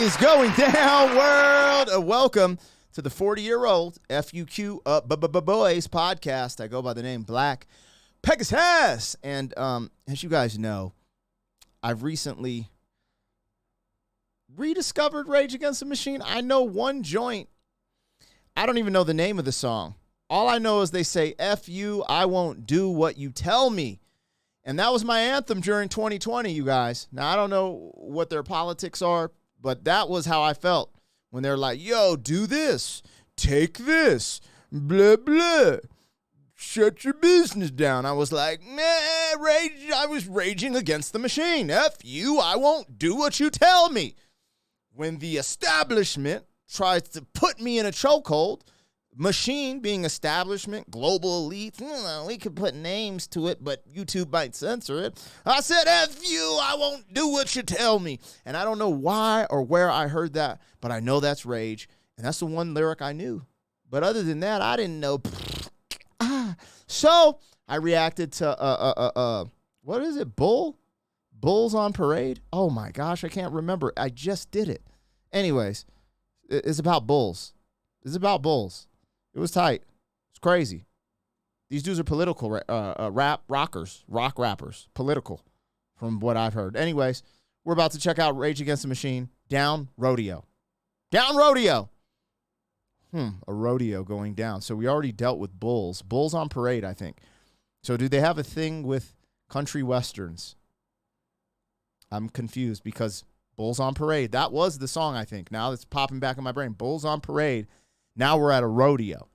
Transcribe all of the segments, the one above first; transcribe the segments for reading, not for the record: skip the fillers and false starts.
is going down, world? Welcome to the 40-year-old FUQ Boys podcast. I go by the name Black Pegasus. And as you guys know, I've recently rediscovered Rage Against the Machine. I know one joint. I don't even know the name of the song. All I know is they say, F you, I won't do what you tell me. And that was my anthem during 2020, you guys. Now, I don't know what their politics are, but that was how I felt when they're like, yo, do this, take this, blah, blah, shut your business down. I was like, I was raging against the machine. F you, I won't do what you tell me. When the establishment tries to put me in a chokehold, machine being establishment, global elite, we could put names to it, but YouTube might censor it. I said, F you, I won't do what you tell me. And I don't know why or where I heard that, but I know that's Rage, and that's the one lyric I knew. But other than that, I didn't know. So I reacted to, what is it, Bulls on Parade? Oh my gosh, I can't remember. I just did it. Anyways, it's about bulls. It's about bulls. It was tight. It's crazy. These dudes are political rock rappers. Political, from what I've heard. Anyways, we're about to check out Rage Against the Machine. Down Rodeo. Down Rodeo. A rodeo going down. So we already dealt with bulls. Bulls on Parade, I think. So do they have a thing with country westerns? I'm confused because Bulls on Parade, that was the song, I think. Now it's popping back in my brain. Bulls on Parade. Now we're at a rodeo.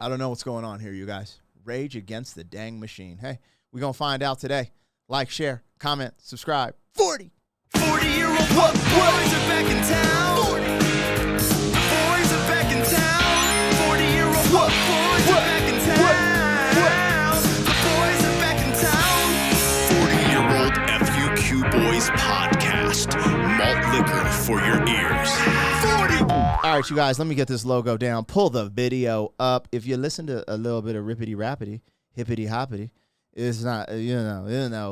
I don't know what's going on here, you guys. Rage Against the dang machine. Hey, we're going to find out today. Like, share, comment, subscribe. 40-year-old boys are back in town. 40. Boys are back in town. 40-year-old boys are back in town. The boys are back in town. 40-year-old FUQ Boys podcast. Malt liquor for your ears. 40. All right, you guys, let me get this logo down. Pull the video up. If you listen to a little bit of rippity-rappity, hippity-hoppity, it's not,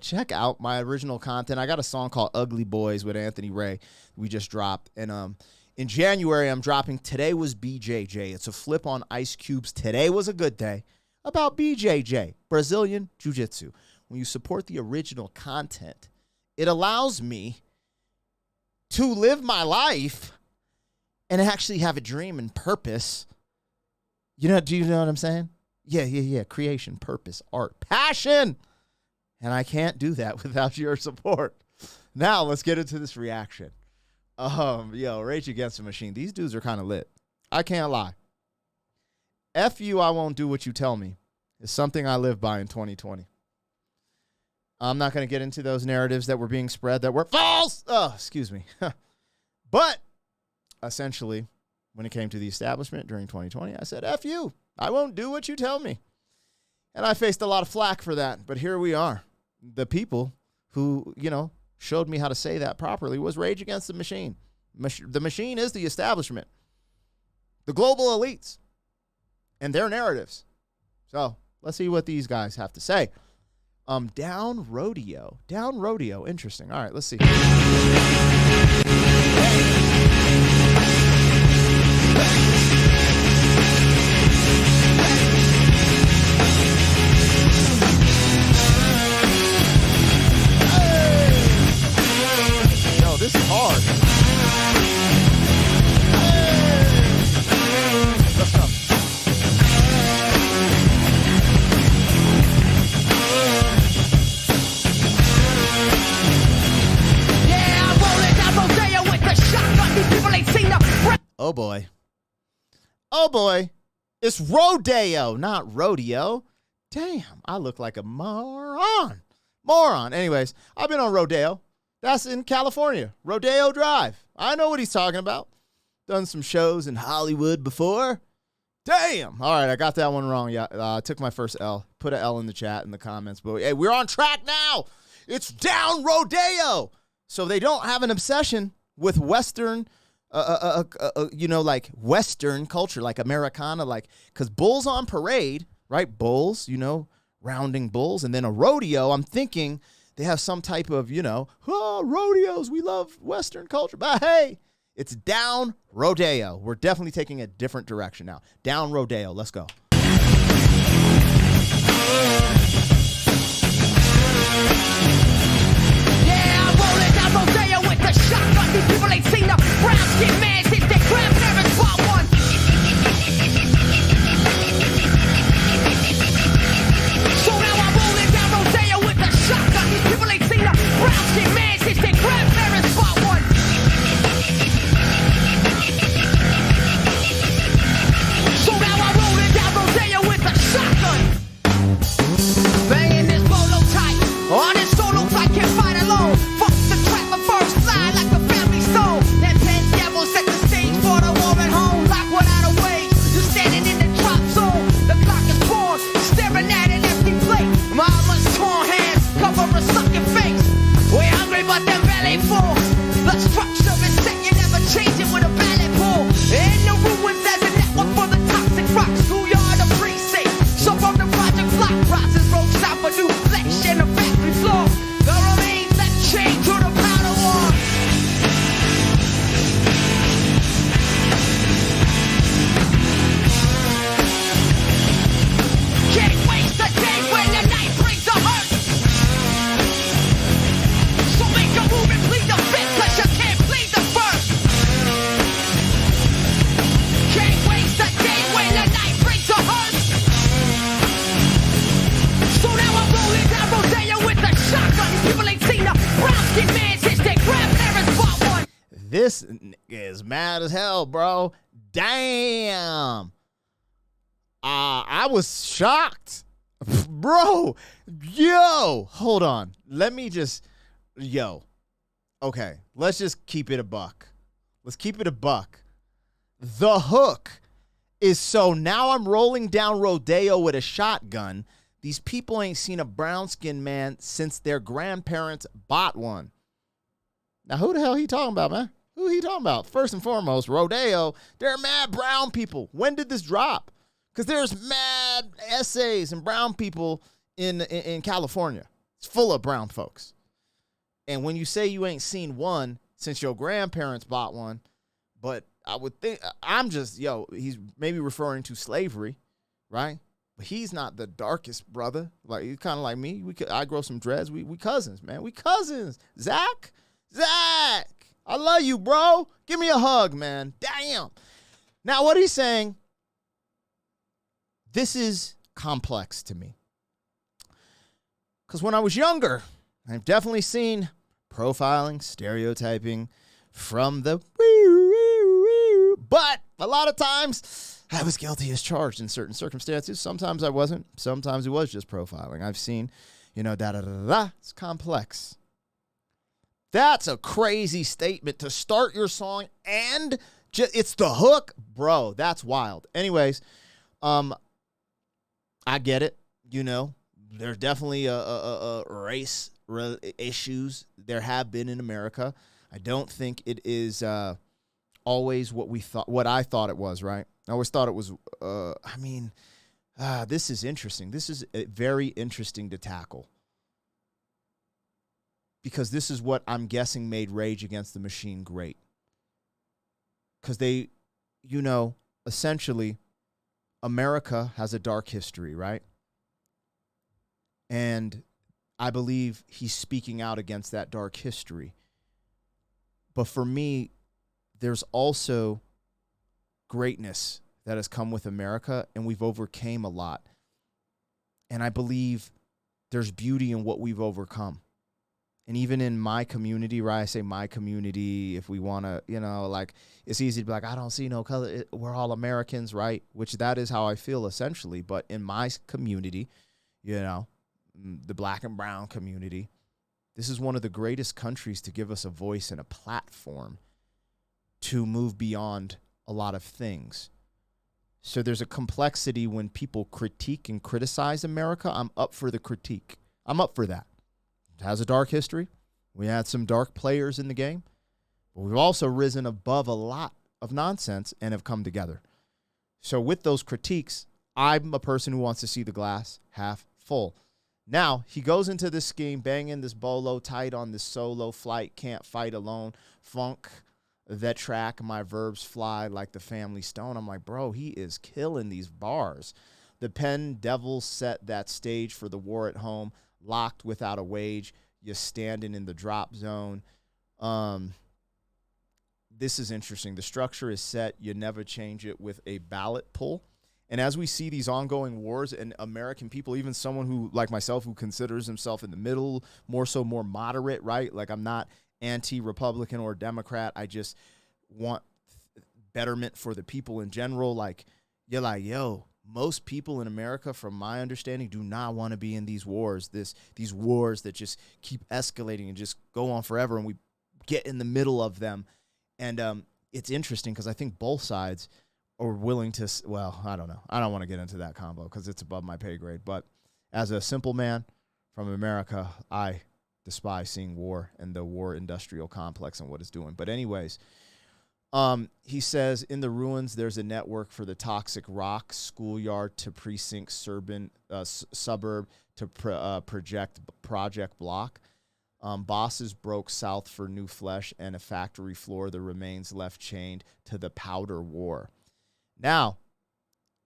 check out my original content. I got a song called Ugly Boys with Anthony Ray we just dropped. And in January, I'm dropping Today Was BJJ. It's a flip on Ice Cube's Today Was a Good Day about BJJ, Brazilian Jiu-Jitsu. When you support the original content, it allows me to live my life and actually have a dream and purpose. Do you know what I'm saying? Yeah. Creation, purpose, art, passion. And I can't do that without your support. Now, let's get into this reaction. Rage Against the Machine. These dudes are kind of lit. I can't lie. F you, I won't do what you tell me is something I live by in 2020. I'm not going to get into those narratives that were being spread that were false. Oh, excuse me. But essentially, when it came to the establishment during 2020, I said, F you. I won't do what you tell me. And I faced a lot of flack for that. But here we are. The people who, showed me how to say that properly was Rage Against the Machine. The machine is the establishment. The global elites. And their narratives. So let's see what these guys have to say. Down Rodeo. Interesting. All right, let's see. Yo, this is hard. Oh boy. It's Rodeo, not Rodeo. Damn, I look like a moron. Anyways, I've been on Rodeo. That's in California. Rodeo Drive. I know what he's talking about. Done some shows in Hollywood before. Damn. All right, I got that one wrong. Yeah, I took my first L. Put an L in the chat in the comments. But hey, we're on track now. It's Down Rodeo. So they don't have an obsession with Western like Western culture, like Americana, like, because Bulls on Parade, right? Bulls, rounding bulls. And then a rodeo, I'm thinking they have some type of, rodeos. We love Western culture. But hey, It's Down Rodeo. We're definitely taking a different direction now. Down Rodeo. Let's go. Yeah, I'm rolling down Rodeo with the shotgun. These people ain't seen the brown skin man since their grandparents bought one. So now I'm rolling down Rodeo with the shotgun. These people ain't seen the brown skin man since their grandparents bought one. So now I'm rolling down Rodeo with the shotgun. Banging this bolo tight. On this solo tight, can't fight alone. Fuck the trap, my first fly like a family stone. That pen devil set the stage for the war at home. Lock without a wage. You're standing in the drop zone. The clock is born, staring at an empty plate. Mama's torn hands cover a sucking face. We're hungry, but their belly full. The structure is set, you never change it with a ballet pool. In the ruins, there's a network for the toxic rocks. Schoolyard, a precinct. So from the project block, rises ropes out for new flesh and a factory floor. The remains that chain to the powder war. Can't waste a day when the night brings the hurt. So make a move and plead the fifth, cause you can't plead the first. Can't waste a day when the night brings the hurt. So now I'm rolling down Rodeo with the shotgun. These people ain't seen a brown skin man since their grandparents bought one. This is mad as hell, bro. Damn. I was shocked. Bro. Yo. Hold on. Let me just. Yo. Okay. Let's just keep it a buck. Let's keep it a buck. The hook is so now I'm rolling down Rodeo with a shotgun. These people ain't seen a brown-skinned man since their grandparents bought one. Now, who the hell he talking about, man? Who he talking about? First and foremost, Rodeo, they're mad brown people. When did this drop? Because there's mad essays and brown people in California. It's full of brown folks. And when you say you ain't seen one since your grandparents bought one, but I would think, he's maybe referring to slavery, right? But he's not the darkest brother. Like, he's kind of like me. I grow some dreads. We cousins, man. We cousins. Zach, I love you, bro. Give me a hug, man. Damn. Now, what he's saying, this is complex to me. Because when I was younger, I've definitely seen profiling, stereotyping from the... But a lot of times, I was guilty as charged in certain circumstances. Sometimes I wasn't. Sometimes it was just profiling. I've seen, da-da-da-da-da. It's complex. That's a crazy statement to start your song and it's the hook. Bro, that's wild. Anyways, I get it. There's definitely a race issues. There have been in America. I don't think it is always what I thought it was, right? I always thought it was, this is interesting. This is very interesting to tackle. Because this is what I'm guessing made Rage Against the Machine great. Because they, essentially, America has a dark history, right? And I believe he's speaking out against that dark history. But for me, there's also greatness that has come with America, and we've overcame a lot. And I believe there's beauty in what we've overcome. And even in my community, right? I say my community, if we want to, it's easy to be like, I don't see no color. We're all Americans, right? Which that is how I feel essentially. But in my community, the black and brown community, this is one of the greatest countries to give us a voice and a platform to move beyond a lot of things. So there's a complexity when people critique and criticize America. I'm up for the critique. I'm up for that. It has a dark history. We had some dark players in the game. But we've also risen above a lot of nonsense and have come together. So with those critiques, I'm a person who wants to see the glass half full. Now, he goes into this scheme, banging this bolo tight on this solo flight, can't fight alone, funk, that track, my verbs fly like the family stone. I'm like, bro, he is killing these bars. The pen devils set that stage for the war at home, locked without a wage. You're standing in the drop zone. This is interesting. The structure is set. You never change it with a ballot pull. And as we see these ongoing wars and American people, even someone who, like myself, who considers himself in the middle, more moderate, right? Like I'm not anti-Republican or Democrat. I just want betterment for the people in general. Like, you're like, yo, most people in America, from my understanding, do not want to be in these wars, these wars that just keep escalating and just go on forever, and we get in the middle of them. And it's interesting because I think both sides are willing to, well, I don't know. I don't want to get into that combo because it's above my pay grade. But as a simple man from America, I despise seeing war and the war industrial complex and what it's doing. But anyways, he says, in the ruins, there's a network for the toxic rock, schoolyard to precinct, suburb to project block. Bosses broke south for new flesh and a factory floor. The remains left chained to the powder war. Now,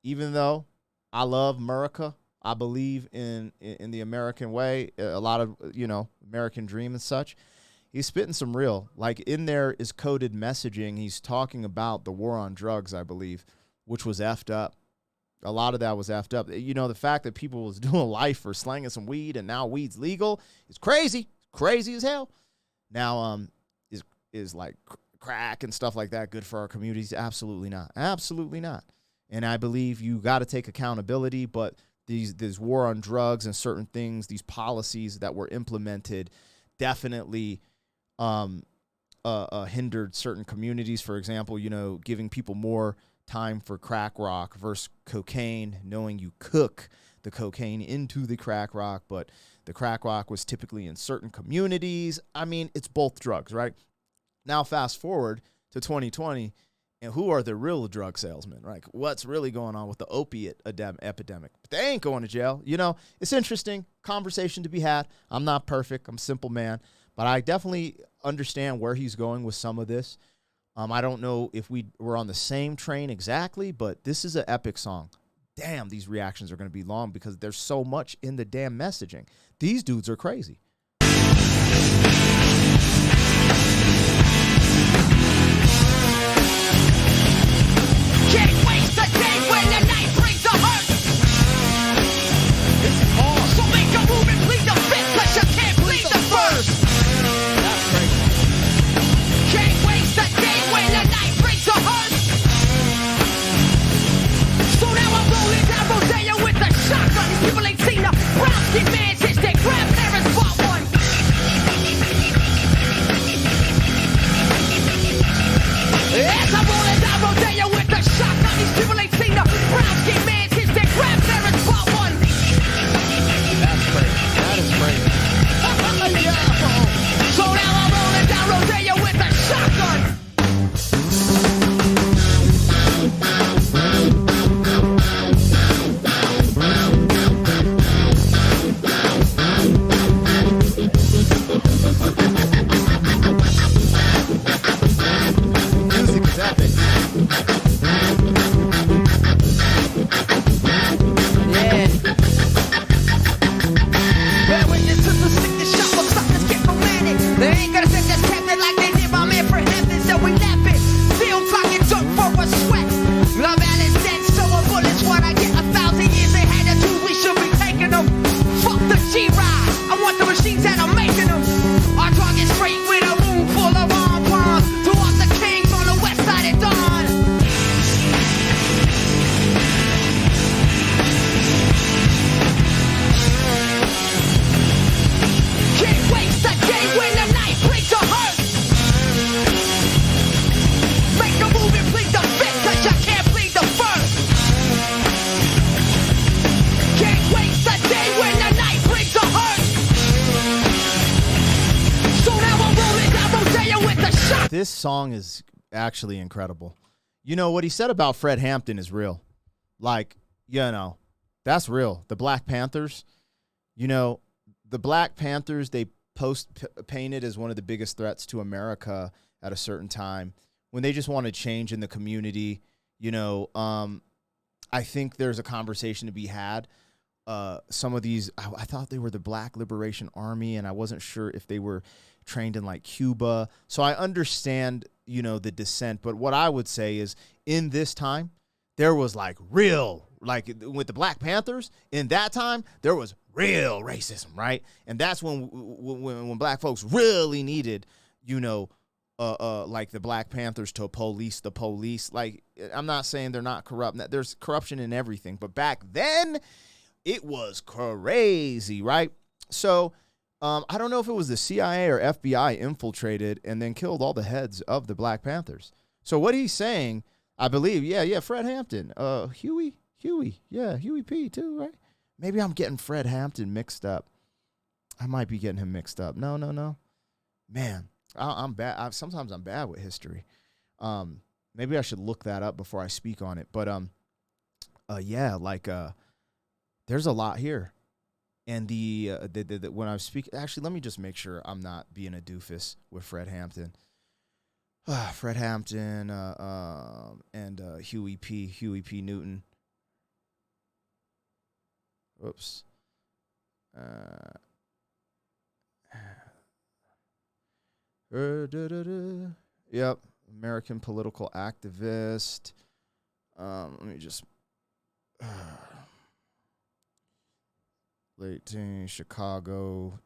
even though I love America, I believe in the American way, a lot of, American dream and such, he's spitting some real. Like, in there is coded messaging. He's talking about the war on drugs, I believe, which was effed up. A lot of that was effed up. The fact that people was doing life for slanging some weed and now weed's legal is crazy. Crazy as hell. Now, is like crack and stuff like that good for our communities? Absolutely not. Absolutely not. And I believe you got to take accountability, but this war on drugs and certain things, these policies that were implemented definitely hindered certain communities. For example, giving people more time for crack rock versus cocaine, knowing you cook the cocaine into the crack rock, but the crack rock was typically in certain communities. I mean, it's both drugs, right? Now, fast forward to 2020, and who are the real drug salesmen, right? What's really going on with the opiate epidemic? But they ain't going to jail. It's interesting conversation to be had. I'm not perfect. I'm a simple man, but I definitely understand where he's going with some of this. I don't know if we were on the same train exactly, but this is an epic song. Damn, these reactions are going to be long because there's so much in the damn messaging. These dudes are crazy. Can't waste a day when the night brings the hurt. This is hard. So make a move and plead the fifth, 'cause you can't plead the first. That's crazy. Can't waste a day when the night brings the hurt. So now I'm rolling down Rodeo with a shotgun. These people ain't seen a brown skin man since they grandparents bought one. As I'm rolling down Rodeo with a shotgun, these people ain't seen a brown skin man since their grandparents bought one. That's crazy. That is crazy. So now I'm rolling down Rodeo with a shotgun. Music is epic. Yeah. Bear witness to the sickness shot will stop this get romantic. They ain't gonna set this captain like they did my man for heaven, so we lap it. Still talking dirt for a sweat. Love man is dead, so a bullet's what I get. 1,000 years they had to do, we should be taking them. Fuck the G-Ride, I want the machines that are making them. Our drug is straight with a room full of armed bombs. To all the kings on the west side of dawn. Can't waste a day when the night brings a hurt. Make a move and plead the fifth, 'cause you can't plead the first. Can't waste a day when the night brings a hurt. So now I'm rolling down Rodeo with a shot. This song is actually incredible. What he said about Fred Hampton is real. Like, that's real. The Black Panthers, the Black Panthers, they painted as one of the biggest threats to America at a certain time when they just want to change in the community, you know, I think there's a conversation to be had. Some of these, I thought they were the Black Liberation Army, and I wasn't sure if they were trained in like Cuba. So I understand, you know, the dissent. But what I would say is in this time, there was like real, like with the Black Panthers, in that time, there was real racism, right? And that's when Black folks really needed, you know, like the Black Panthers to police the police. Like, I'm not saying they're not corrupt. There's corruption in everything. But back then, it was crazy, right? So I don't know if it was the CIA or FBI infiltrated and then killed all the heads of the Black Panthers. So what he's saying, I believe, Fred Hampton, Huey P too, right? Maybe I'm getting Fred Hampton mixed up. I might be getting him mixed up. No. Man, I'm bad. Sometimes I'm bad with history. Maybe I should look that up before I speak on it. But there's a lot here. And when I speak, actually, let me just make sure I'm not being a doofus with Fred Hampton. Fred Hampton and Huey P. Newton. Oops. Yep, American political activist. Let me just late teen Chicago.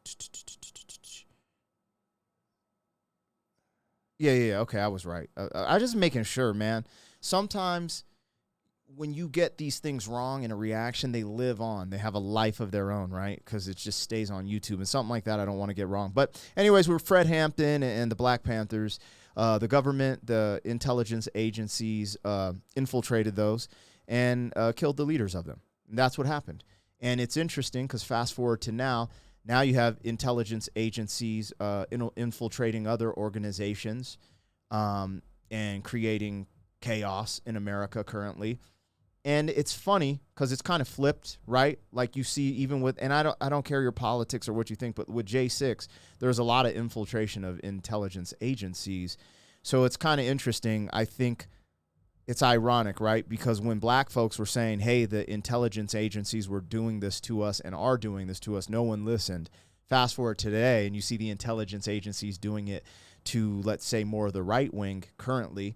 Yeah. Okay, I was right. I just making sure, man. Sometimes when you get these things wrong in a reaction, they live on. They have a life of their own, right? Because it just stays on YouTube and something like that. I don't want to get wrong. But anyways, we're Fred Hampton and the Black Panthers. The government, the intelligence agencies infiltrated those and killed the leaders of them. And that's what happened. And it's interesting because fast forward to now you have intelligence agencies infiltrating other organizations and creating chaos in America currently. And it's funny because it's kind of flipped, right? Like you see even with, and I don't care your politics or what you think, but with J6, there's a lot of infiltration of intelligence agencies. So it's kind of interesting. I think it's ironic, right? Because when Black folks were saying, hey, the intelligence agencies were doing this to us and are doing this to us, no one listened. Fast forward today, and you see the intelligence agencies doing it to, let's say, more of the right wing currently.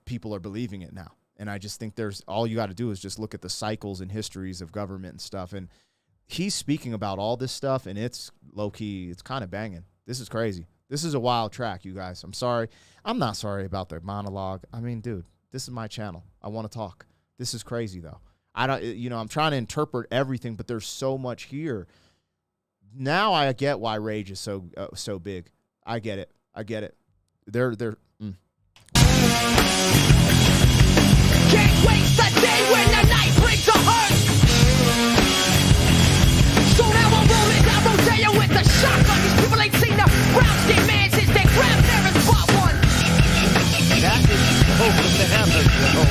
People are believing it now. And I just think all you got to do is just look at the cycles and histories of government and stuff. And he's speaking about all this stuff, and it's low-key. It's kind of banging. This is crazy. This is a wild track, you guys. I'm sorry. I'm not sorry about the monologue. I mean, dude, this is my channel. I want to talk. This is crazy, though. I'm trying to interpret everything, but there's so much here. Now I get why Rage is so big. I get it. They're Can't wait the day when the night brings a hurt. So now I'm rolling down Rodeo with the shotgun. These people ain't seen the brown skin man since they grabbed there and spot one. That is the hope of the hammer show.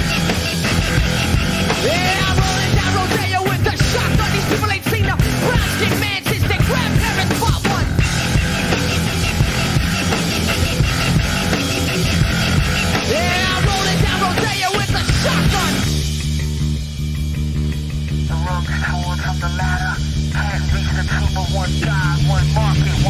Yeah, I'm rolling down Rodeo with the shotgun. These people ain't seen the brown skin man since they grabbed there and spot one. Yeah, I'm rolling down Rodeo with the shotgun. The rung's torn from the ladder. Can't reach the truth of one God, one market.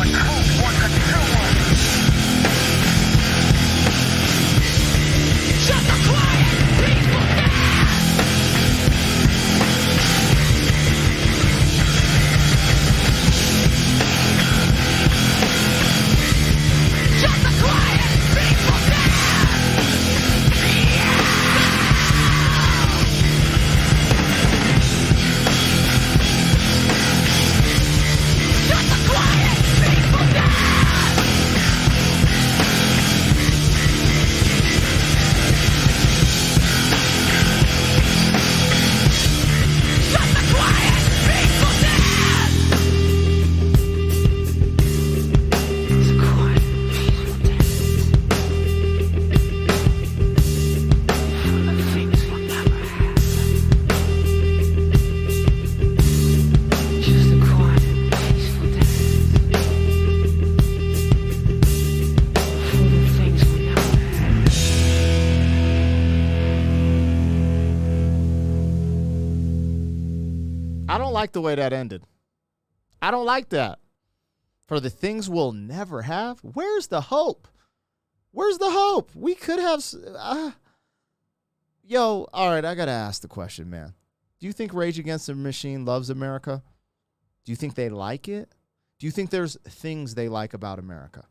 don't like the way that ended. I don't like that. For the things we'll never have, where's the hope? Where's the hope? We could have. Yo, all right, I got to ask the question, man. Do you think Rage Against the Machine loves America? Do you think they like it? Do you think there's things they like about America?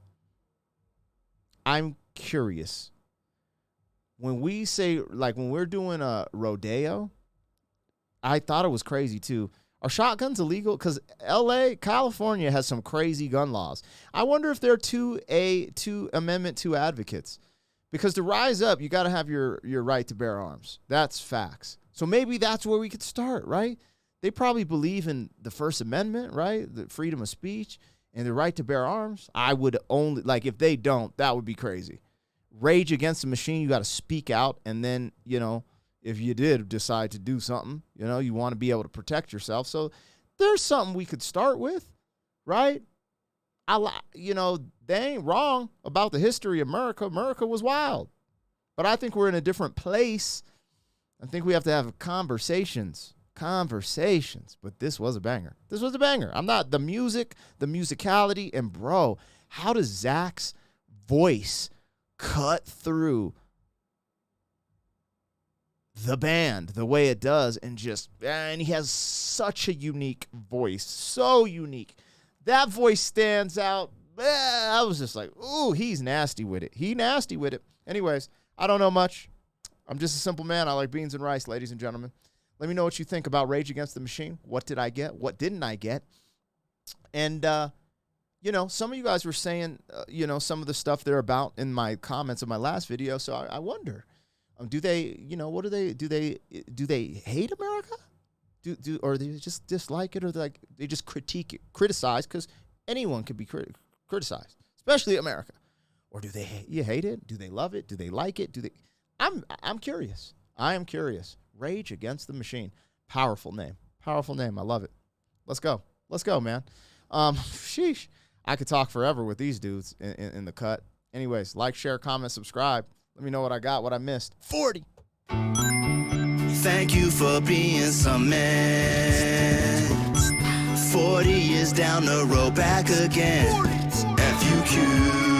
I'm curious. When we say, like, when we're doing a Rodeo, I thought it was crazy, too. Are shotguns illegal? Because L.A., California has some crazy gun laws. I wonder if they're Amendment 2 advocates. Because to rise up, you got to have your right to bear arms. That's facts. So maybe that's where we could start, right? They probably believe in the First Amendment, right? The freedom of speech and the right to bear arms. I would only, like, if they don't, that would be crazy. Rage Against the Machine, you got to speak out. And then, you know, if you did decide to do something, you know, you want to be able to protect yourself. So there's something we could start with, right? You know, they ain't wrong about the history of America. America was wild. But I think we're in a different place. I think we have to have conversations. But this was a banger. I'm not the music, the musicality, and bro, how does Zach's voice cut through the band the way it does, and he has such a unique voice, so unique. That voice stands out. I was just like, ooh, he's nasty with it. Anyways, I don't know much. I'm just a simple man. I like beans and rice, ladies and gentlemen. Let me know what you think about Rage Against the Machine. What did I get? What didn't I get? And, you know, some of you guys were saying, you know, some of the stuff they're about in my comments of my last video. So I wonder, do they, you know, what do they hate America? Or they just dislike it, or they just criticize, because anyone could be criticized, especially America. Or do they hate it? Do they love it? Do they like it? I'm curious. I am curious. Rage Against the Machine. Powerful name. I love it. Let's go, man. Sheesh. I could talk forever with these dudes in the cut. Anyways, like, share, comment, subscribe. Let me know what I got, what I missed. 40. Thank you for being some man. 40 years down the road, back again. FUQ.